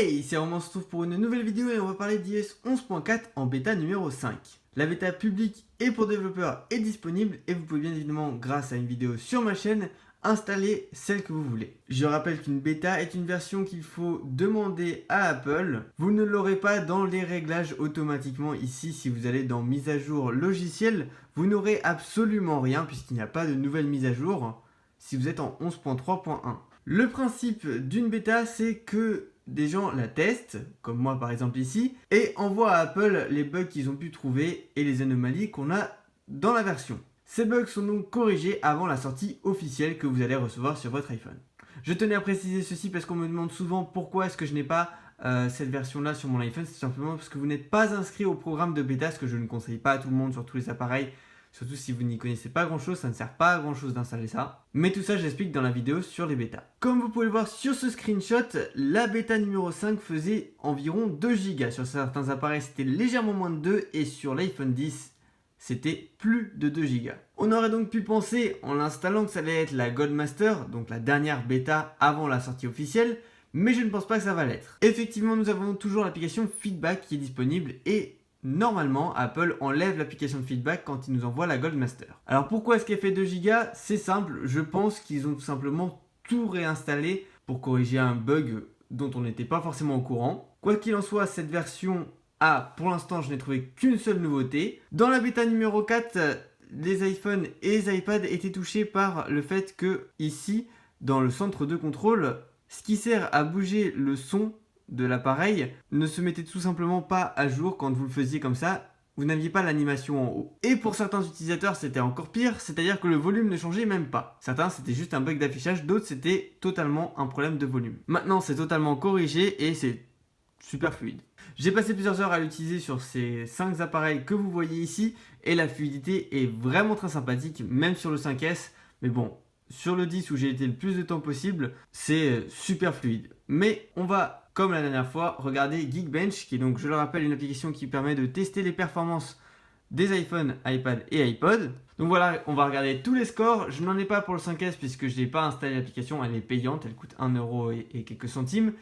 Hey, c'est Romain, on se retrouve pour une nouvelle vidéo et on va parler d'iOS 11.4 en bêta numéro 5. La bêta publique et pour développeurs est disponible et vous pouvez bien évidemment, grâce à une vidéo sur ma chaîne, installer celle que vous voulez. Je rappelle qu'une bêta est une version qu'il faut demander à Apple. Vous ne l'aurez pas dans les réglages automatiquement ici. Si vous allez dans mise à jour logiciel, vous n'aurez absolument rien puisqu'il n'y a pas de nouvelle mise à jour si vous êtes en 11.3.1. Le principe d'une bêta, c'est que des gens la testent, comme moi par exemple ici, et envoient à Apple les bugs qu'ils ont pu trouver et les anomalies qu'on a dans la version. Ces bugs sont donc corrigés avant la sortie officielle que vous allez recevoir sur votre iPhone. Je tenais à préciser ceci parce qu'on me demande souvent pourquoi est-ce que je n'ai pas cette version-là sur mon iPhone. C'est simplement parce que vous n'êtes pas inscrit au programme de bêta, ce que je ne conseille pas à tout le monde sur tous les appareils. Surtout si vous n'y connaissez pas grand chose, ça ne sert pas à grand chose d'installer ça. Mais tout ça, j'explique dans la vidéo sur les bêtas. Comme vous pouvez le voir sur ce screenshot, la bêta numéro 5 faisait environ 2 Go. Sur certains appareils, c'était légèrement moins de 2 et sur l'iPhone 10, c'était plus de 2 Go. On aurait donc pu penser en l'installant que ça allait être la Goldmaster, donc la dernière bêta avant la sortie officielle, mais je ne pense pas que ça va l'être. Effectivement, nous avons toujours l'application Feedback qui est disponible et normalement, Apple enlève l'application de feedback quand il nous envoie la Goldmaster. Alors pourquoi est-ce qu'elle fait 2 Go? C'est simple, je pense qu'ils ont tout simplement tout réinstallé pour corriger un bug dont on n'était pas forcément au courant. Quoi qu'il en soit, cette version A, pour l'instant, je n'ai trouvé qu'une seule nouveauté. Dans la bêta numéro 4, les iPhones et les iPads étaient touchés par le fait que ici, dans le centre de contrôle, ce qui sert à bouger le son de l'appareil ne se mettait tout simplement pas à jour quand vous le faisiez comme ça, vous n'aviez pas l'animation en haut. Et pour certains utilisateurs c'était encore pire, c'est-à-dire que le volume ne changeait même pas. Certains c'était juste un bug d'affichage, d'autres c'était totalement un problème de volume. Maintenant c'est totalement corrigé et c'est super fluide. J'ai passé plusieurs heures à l'utiliser sur ces 5 appareils que vous voyez ici et la fluidité est vraiment très sympathique, même sur le 5S, mais bon, sur le 10 où j'ai été le plus de temps possible, c'est super fluide. Mais on va, comme la dernière fois, regarder Geekbench, qui est donc, je le rappelle, une application qui permet de tester les performances des iPhones, iPad et iPod. Donc voilà, on va regarder tous les scores. Je n'en ai pas pour le 5S puisque je n'ai pas installé l'application, elle est payante, elle coûte 1€ et quelques centimes.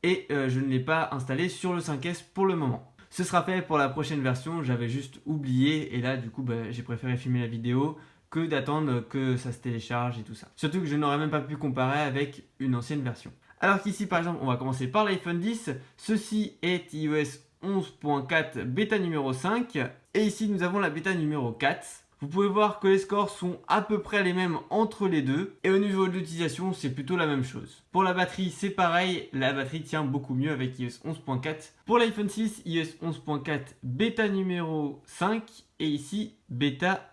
Et je ne l'ai pas installé sur le 5S pour le moment. Ce sera fait pour la prochaine version, j'avais juste oublié et là du coup j'ai préféré filmer la vidéo que d'attendre que ça se télécharge et tout ça. Surtout que je n'aurais même pas pu comparer avec une ancienne version. Alors qu'ici par exemple, on va commencer par l'iPhone 10. Ceci est iOS 11.4 bêta numéro 5. Et ici nous avons la bêta numéro 4. Vous pouvez voir que les scores sont à peu près les mêmes entre les deux. Et au niveau de l'utilisation, c'est plutôt la même chose. Pour la batterie, c'est pareil. La batterie tient beaucoup mieux avec iOS 11.4. Pour l'iPhone 6, iOS 11.4 bêta numéro 5. Et ici, bêta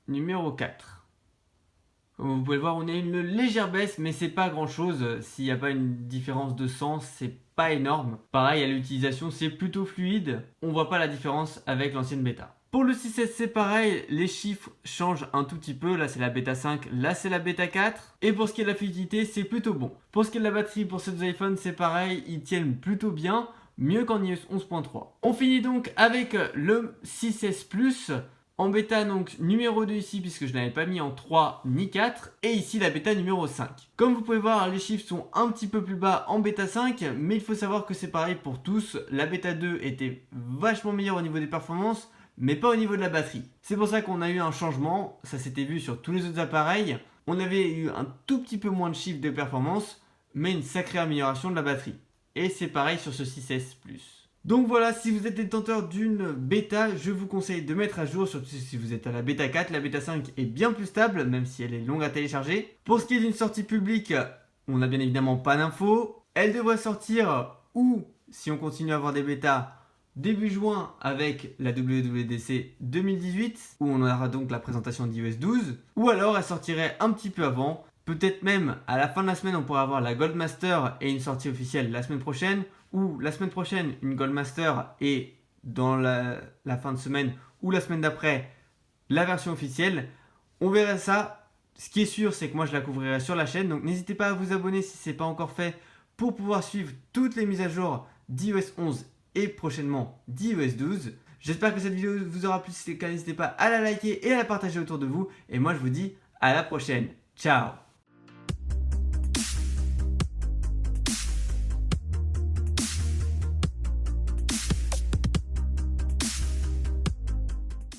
numéro 4. Comme vous pouvez le voir, on a une légère baisse, mais c'est pas grand chose. S'il n'y a pas une différence de sens, c'est pas énorme. Pareil, à l'utilisation, c'est plutôt fluide. On voit pas la différence avec l'ancienne bêta. Pour le 6S, c'est pareil, les chiffres changent un tout petit peu. Là, c'est la bêta 5, là, c'est la bêta 4. Et pour ce qui est de la fluidité, c'est plutôt bon. Pour ce qui est de la batterie, pour ces deux iPhones, c'est pareil, ils tiennent plutôt bien, mieux qu'en iOS 11.3. On finit donc avec le 6S Plus. En bêta donc numéro 2 ici puisque je n'avais pas mis en 3 ni 4 et ici la bêta numéro 5. Comme vous pouvez voir, les chiffres sont un petit peu plus bas en bêta 5 mais il faut savoir que c'est pareil pour tous. La bêta 2 était vachement meilleure au niveau des performances mais pas au niveau de la batterie. C'est pour ça qu'on a eu un changement, ça s'était vu sur tous les autres appareils. On avait eu un tout petit peu moins de chiffres de performance mais une sacrée amélioration de la batterie. Et c'est pareil sur ce 6S Plus. Donc voilà, si vous êtes détenteur d'une bêta, je vous conseille de mettre à jour, surtout si vous êtes à la bêta 4. La bêta 5 est bien plus stable, même si elle est longue à télécharger. Pour ce qui est d'une sortie publique, on n'a bien évidemment pas d'infos. Elle devrait sortir, ou si on continue à avoir des bêtas, début juin avec la WWDC 2018, où on aura donc la présentation d'iOS 12. Ou alors elle sortirait un petit peu avant. Peut-être même à la fin de la semaine, on pourrait avoir la Goldmaster et une sortie officielle la semaine prochaine. Ou la semaine prochaine, une Goldmaster et dans la fin de semaine ou la semaine d'après, la version officielle. On verra ça. Ce qui est sûr, c'est que moi je la couvrirai sur la chaîne. Donc n'hésitez pas à vous abonner si ce n'est pas encore fait pour pouvoir suivre toutes les mises à jour d'iOS 11 et prochainement d'iOS 12. J'espère que cette vidéo vous aura plu. Si c'est le cas, n'hésitez pas à la liker et à la partager autour de vous. Et moi je vous dis à la prochaine. Ciao!